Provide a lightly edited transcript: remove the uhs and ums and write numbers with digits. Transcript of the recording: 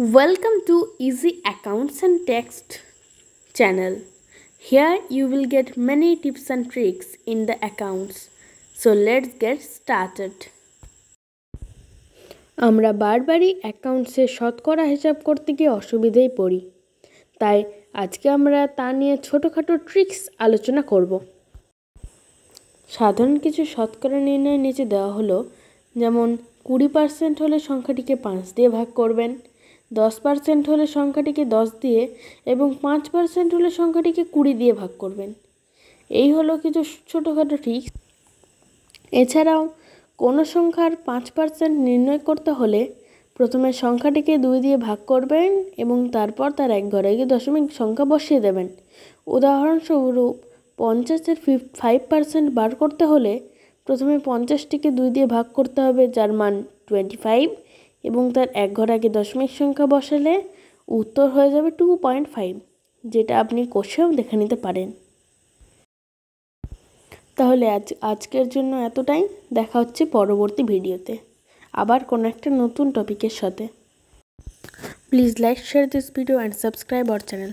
Welcome to Easy Accounts and Text channel. Here you will get many tips and tricks in the accounts. So let's get started. আমরা বারবারই অ্যাকাউন্টসে শতকরা হিসাব করতে গিয়ে অসুবিধায় পড়ি। তাই আজকে আমরা তা নিয়ে ছোটখাটো ট্রিক্স আলোচনা করব। সাধারণ কিছু শতকরা নির্ণয় নিচে দেওয়া হলো, যেমন 20% হলে সংখ্যাটিকে 5 দিয়ে ভাগ করবেন, 10% হলে সংখ্যাটিকে 10 দিয়ে এবং 5% হলে সংখ্যাটিকে 20 দিয়ে ভাগ করবেন। এই হলো কিছু ছোটোখাটো ট্রিক্স। এছাড়াও কোনো সংখ্যার 5% নির্ণয় করতে হলে প্রথমে সংখ্যাটিকে 2 দিয়ে ভাগ করবেন এবং তারপর তার এক ঘরে গিয়ে দশমিক সংখ্যা বসিয়ে দেবেন। উদাহরণস্বরূপ 50-এর 5% বার করতে হলে প্রথমে 50টিকে 2 দিয়ে ভাগ করতে হবে, যার মান 25, এবং তার এক ঘর আগে দশমিক সংখ্যা বসালে উত্তর হয়ে যাবে 2.5, যেটা আপনি কষেও দেখে নিতে পারেন। তাহলে আজকের জন্য এতটাই। দেখা হচ্ছে পরবর্তী ভিডিওতে আবার কোনো একটা নতুন টপিকের সাথে। Please like, share this video and subscribe our channel.